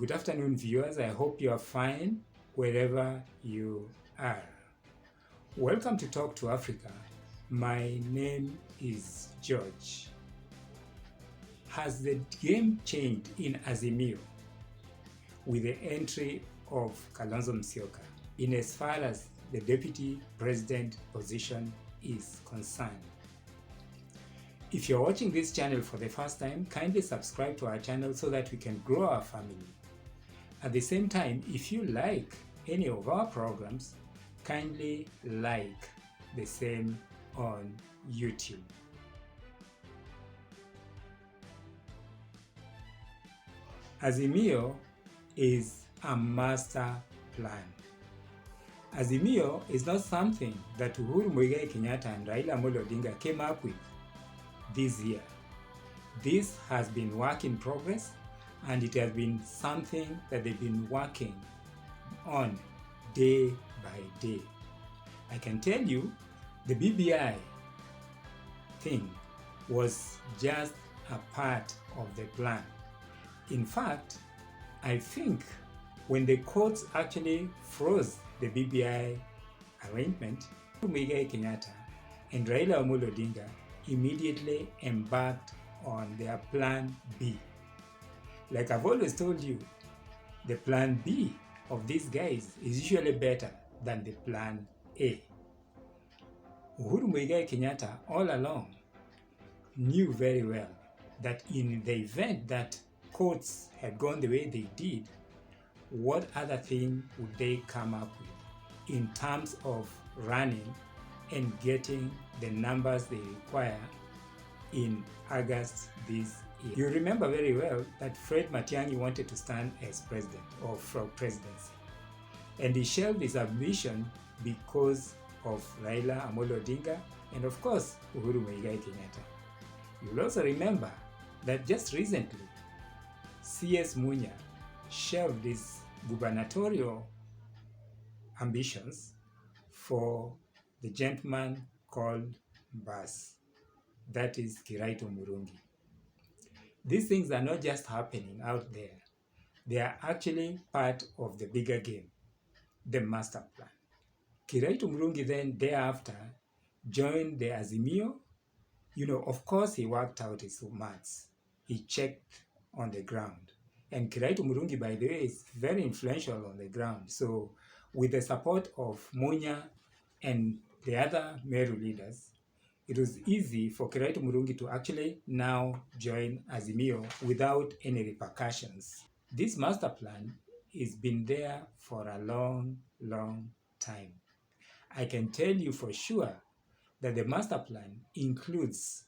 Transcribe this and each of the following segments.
Good afternoon, viewers. I hope you are fine wherever you are. Welcome to Talk to Africa. My name is George. Has the game changed in Azimio with the entry of Kalonzo Musyoka in as far as the deputy president position is concerned? If you're watching this channel for the first time, kindly subscribe to our channel so that we can grow our family. At the same time, if you like any of our programs, kindly like the same on YouTube. Azimio is a master plan. Azimio is not something that Uhuru Kenyatta and Raila Odinga came up with this year. This has been work in progress, and it has been something that they've been working on day by day. I can tell you the BBI thing was just a part of the plan. In fact, I think when the courts actually froze the BBI arrangement, Uhuru Kenyatta and Raila Odinga immediately embarked on their plan B. Like I've always told you, the plan B of these guys is usually better than the plan A. Uhuru Kenyatta all along knew very well that in the event that courts had gone the way they did, what other thing would they come up with in terms of running and getting the numbers they require in August this year. You remember very well that Fred Matiang'i wanted to stand as president or for presidency, and he shelved his ambition because of Raila Odinga and of course Uhuru Kenyatta. You'll also remember that just recently CS Munya shelved his gubernatorial ambitions for the gentleman called Bas, that is Kiraitu Murungi. These things are not just happening out there. They are actually part of the bigger game, the master plan. Kiraitu Murungi then thereafter joined the Azimio. Of course he worked out his maths. He checked on the ground. And Kiraitu Murungi, by the way, is very influential on the ground. So with the support of Munya and the other Meru leaders, it was easy for Kiraitu Murungi to actually now join Azimio without any repercussions. This master plan has been there for a long, long time. I can tell you for sure that the master plan includes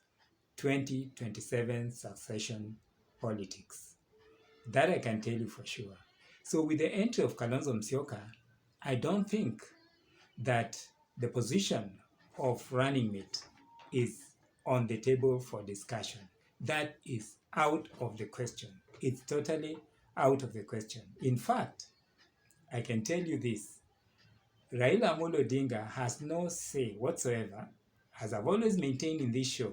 2027 succession politics. That I can tell you for sure. So with the entry of Kalonzo Musyoka, I don't think that the position of running mate is on the table for discussion. That is out of the question. It's totally out of the question. In fact, I can tell you this. Raila Odinga has no say whatsoever, as I've always maintained in this show,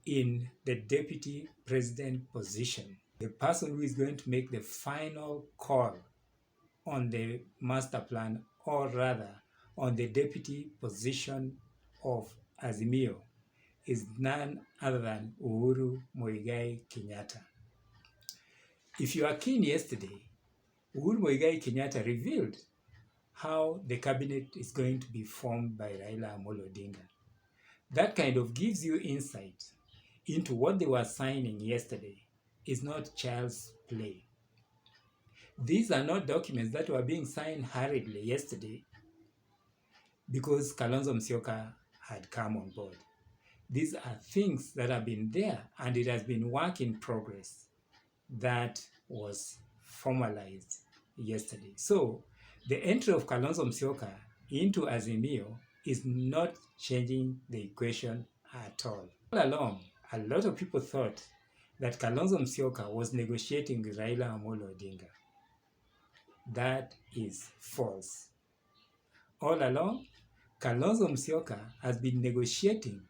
in the deputy president position. The person who is going to make the final call on the master plan, or rather on the deputy position of Azimio, is none other than Uhuru Kenyatta. If you are keen yesterday, Uhuru Kenyatta revealed how the cabinet is going to be formed by Raila Odinga. That kind of gives you insight into what they were signing yesterday is not child's play. These are not documents that were being signed hurriedly yesterday because Kalonzo Musyoka had come on board. These are things that have been there, and it has been work in progress that was formalized yesterday. So the entry of Kalonzo Musyoka into Azimio is not changing the equation at all. All along, a lot of people thought that Kalonzo Musyoka was negotiating with Raila Odinga. That is false. All along, Kalonzo Musyoka has been negotiating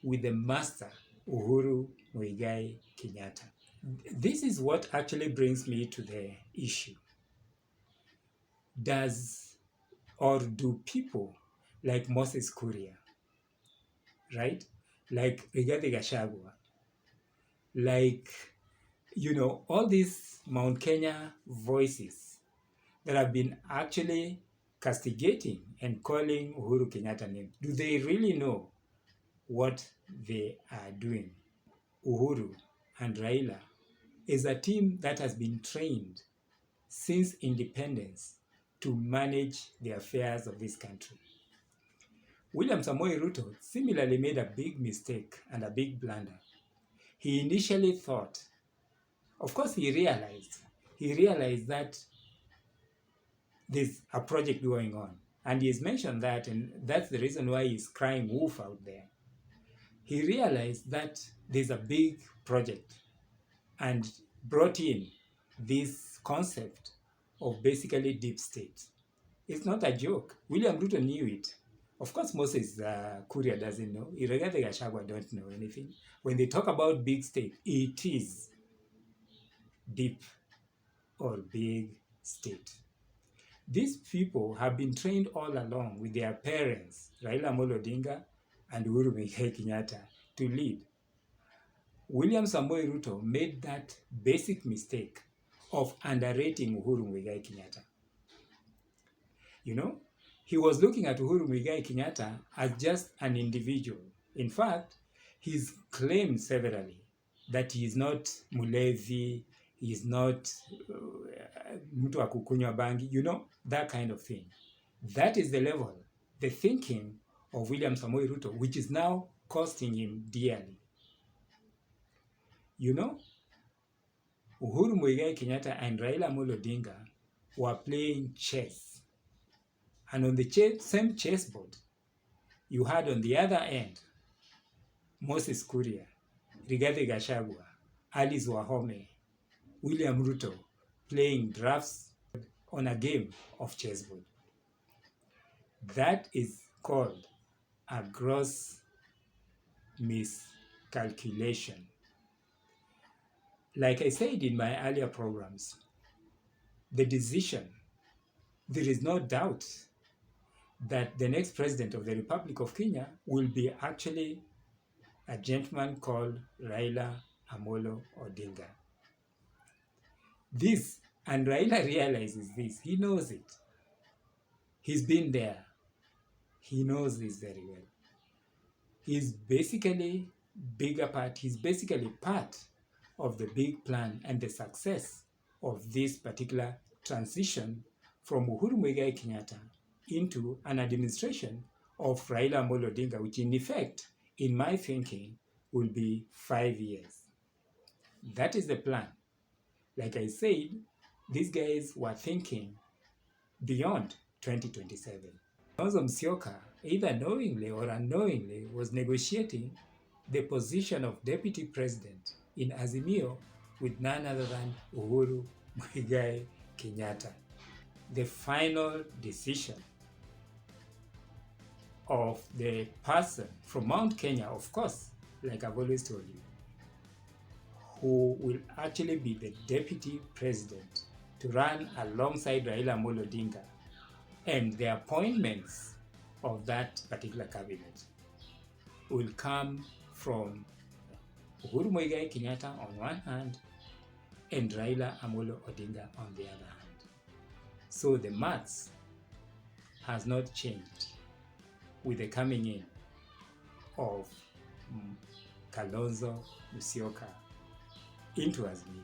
with the master, Uhuru Kenyatta. This is what actually brings me to the issue. Do people like Moses Kuria, right? Like Rigathi Gachagua, like, all these Mount Kenya voices that have been actually castigating and calling Uhuru Kenyatta names, do they really know what they are doing? Uhuru and Raila is a team that has been trained since independence to manage the affairs of this country. William Samoei Ruto similarly made a big mistake and a big blunder. He initially thought, of course he realized that there's a project going on. And he's mentioned that, and that's the reason why he's crying wolf out there. He realized that there's a big project and brought in this concept of basically deep state. It's not a joke. William Ruto knew it. Of course, Moses Kuria doesn't know. Rigathi Gachagua don't know anything. When they talk about big state, it is deep or big state. These people have been trained all along with their parents, Raila Odinga and Uhuru Kenyatta, to lead. William Samoei Ruto made that basic mistake of underrating Uhuru Kenyatta. He was looking at Uhuru Kenyatta as just an individual. In fact, he's claimed severally that he is not mulevi, he is not mtu wa kukunywa bangi, that kind of thing. That is the level, the thinking of William Samoei Ruto, which is now costing him dearly. Uhuru Kenyatta and Raila Odinga were playing chess. And on the same chessboard, you had on the other end Moses Kuria, Rigathi Gachagua, Alice Wahome, William Ruto playing drafts on a game of chessboard. That is called a gross miscalculation. Like I said in my earlier programs, the decision, there is no doubt that the next president of the Republic of Kenya will be actually a gentleman called Raila Amolo Odinga. And Raila realizes this. He knows it. He's been there. He knows this very well. He's basically part of the big plan and the success of this particular transition from Uhuru Kenyatta into an administration of Raila Amolo Odinga, which in effect, in my thinking, will be 5 years. That is the plan. Like I said, these guys were thinking beyond 2027. Kalonzo Musyoka, either knowingly or unknowingly, was negotiating the position of deputy president in Azimio with none other than Uhuru Kenyatta. The final decision of the person from Mount Kenya, of course, like I've always told you, who will actually be the deputy president to run alongside Raila Amolo Odinga, and the appointments of that particular cabinet will come from Uhuru Kenyatta on one hand and Raila Amolo Odinga on the other hand. So the maths has not changed with the coming in of Kalonzo Musyoka into Azimio.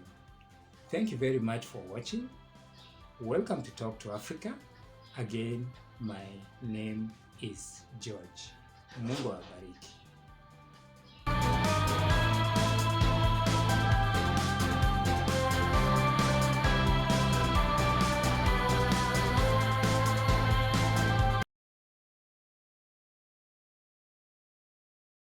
Thank you very much for watching. Welcome to Talk to Africa. Again, my name is George. Mungu awabariki.